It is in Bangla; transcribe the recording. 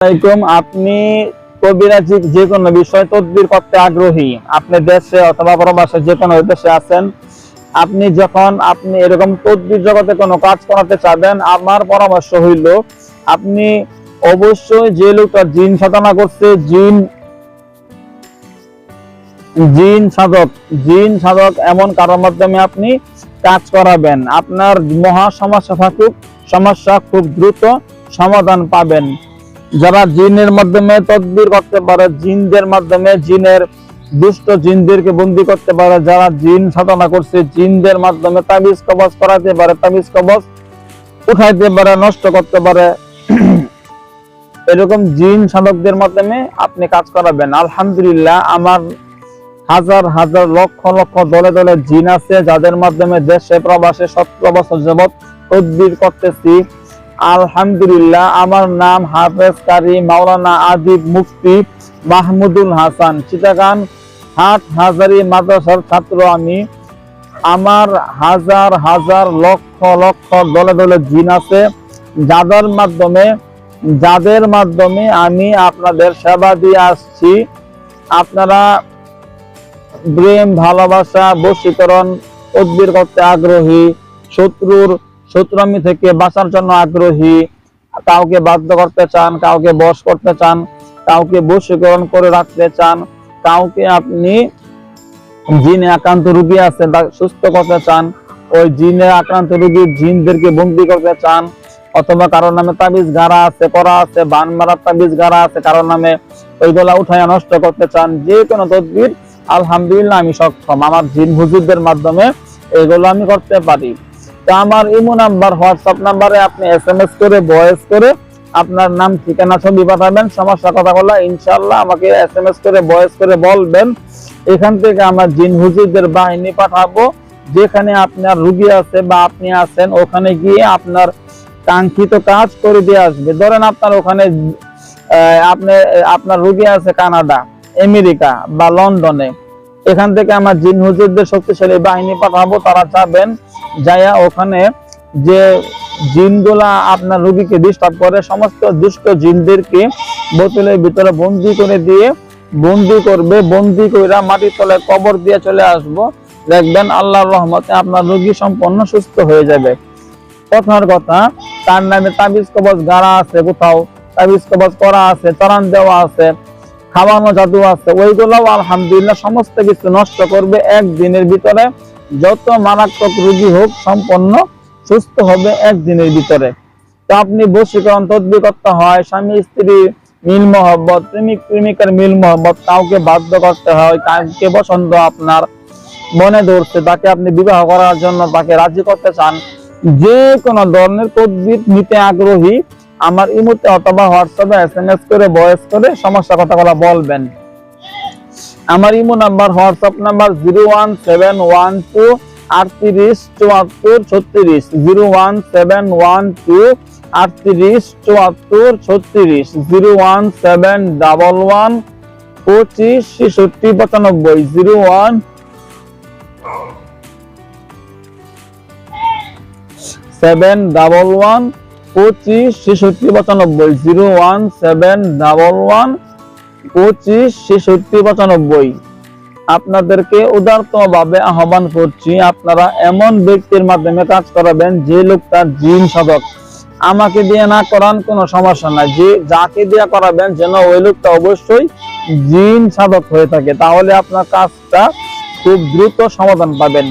আপনি কবিরাজি যে কোনো বিষয় তদবির করতে আগ্রহী, আপনি দেশে অথবা প্রবাসে যে কোনো দেশে আছেন, আপনি যখন এরকম তদবির জগতে কোনো কাজ করাতে চাবেন, আমার পরামর্শ হইল আপনি অবশ্যই যে লোকটা জিন সাধনা করছে, জিন সাধক এমন কারোর মাধ্যমে আপনি কাজ করাবেন। আপনার মহা সমস্যা থাকুক, সমস্যা খুব দ্রুত সমাধান পাবেন। যারা জিনের মাধ্যমে তদবির করতে পারে, জিনদের মাধ্যমে দুষ্ট জিনদেরকে বন্দী করতে পারে, যারা জিন সাধনা করছে, জিনদের মাধ্যমে তাবিজ কবজ করাতে পারে, তাবিজ কবজ উঠাইতে পারে, নষ্ট করতে পারে, এরকম জিন সাধকদের মাধ্যমে আপনি কাজ করাবেন। আলহামদুলিল্লাহ, আমার হাজার হাজার লক্ষ লক্ষ দলে দলে জিন আছে, যাদের মাধ্যমে দেশে প্রবাসে 17 বছর যাবত তদবির করতেছি। আলহামদুলিল্লাহ, আমার নাম হাফেজ কারি মাওলানা আদিব মুফতি মাহমুদুল হাসান, চিটাগাং হাট হাজারি মাদ্রাসার ছাত্র আমি। আমার হাজার হাজার লক্ষ লক্ষ দলে দলে জিন আছে, যাদের মাধ্যমে আমি আপনাদের সেবা দিয়ে আসছি। আপনারা প্রেম, ভালোবাসা, বশীকরণ, তদবির করতে আগ্রহী, শত্রুমি থেকে বাঁচার জন্য আগ্রহী, কাউকে বাধ্য করতে চান, কাউকে বশ করতে চান, কাউকে বশীকরণ করে রাখতে চান, কাউকে আপনি জিনে আক্রান্ত রোগী আছে সুস্থ করতে চান, ওই জিনে আক্রান্ত রোগী জিনদেরকে বন্দী করতে চান, অথবা কারোর নামে তাবিজ গাড়া আছে, করা আছে, বান মারার তাবিজ গাড়া আছে কারোর নামে, ওইগুলা উঠাইয়া নষ্ট করতে চান, যে কোনো তদবির আলহামদুলিল্লাহ আমি সক্ষম। আমার জিন হুজুরদের মাধ্যমে এগুলো আমি করতে পারি। তো আমার ইমো নাম্বার, হোয়াটসঅ্যাপ নাম্বারে আপনি SMS করে, ভয়েস করে আপনার নাম, ঠিকানা, ছবি পাঠাবেন, সমস্যা কথা বলা, ইনশাআল্লাহ আমাকে SMS করে, ভয়েস করে বলবেন। এখান থেকে আমার জিন হুজুরদের বাহিনী পাঠাবো, যেখানে আপনার রোগী আছে বা আপনি আছেন, ওখানে গিয়ে আপনার কাঙ্ক্ষিত কাজ করে দিয়ে আসবে। ধরেন আপনার ওখানে আপনার রোগী আছে কানাডা, আমেরিকা বা লন্ডনে, এখান থেকে আমার জিন হুজুরদের শক্তিশালী বাহিনী পাঠাবো। তারা যাবেন, যাইয়া ওখানে যে জিনগুলা আপনার রোগীকে ডিস্টার্ব করে, সমস্ত দুষ্ট জিনদেরকে বোতলের ভিতরে বন্দি করবে, বন্দি কইরা মাটির তলে কবর দিয়ে চলে আসবো। দেখবেন আল্লাহর রহমতে আপনার রোগী সম্পূর্ণ সুস্থ হয়ে যাবে। কথার কথা, তার নামে তাবিজ কবজ গাড়া আছে, কোথাও তাবিজ কবজ করা আছে, চরান দেওয়া আছে, খাওয়ানো জাদু আছে, ওইগুলাও আলহামদুলিল্লাহ সমস্ত কিছু নষ্ট করবে একদিনের ভিতরে। যত মারাত্মক রোগী হোক সম্পূর্ণ সুস্থ হবে একদিনের ভিতরে। তো আপনি বশীকরণ তদবির করতে হয়, স্বামী স্ত্রী মিল মহব্বত, প্রেমিক প্রেমিকার মিল মহব্বত, কাউকে বাধ্য করতে হয়, কাউকে পছন্দ আপনার মনে ধরছে, তাকে আপনি বিবাহ করার জন্য তাকে রাজি করতে চান, যে কোনো ধরনের তদবির নিতে আগ্রহী, আমার ইমোতে অথবা হোয়াটসঅ্যাপে SMS করে, ভয়েস করে সমস্যা কথাগুলো বলবেন। আমার ইমো নাম্বার, হোয়াটসঅ্যাপ নাম্বার 01712 38 74 36, 01712 38 74 36, 01711 25 66 95, 01711 25 66 95, 01711 25 66 95। আপনাদেরকে উদারত ভাবে আহ্বান করছি, আপনারা এমন ব্যক্তির মাধ্যমে কাজ করাবেন যে লোকটা জিন সাধক। আমাকে দিয়ে না করান কোনো সমস্যা নাই, যে যাকে দিয়ে করাবেন যেন ওই লোকটা অবশ্যই জিন সাধক হয়ে থাকে, তাহলে আপনার কাজটা খুব দ্রুত সমাধান পাবেন।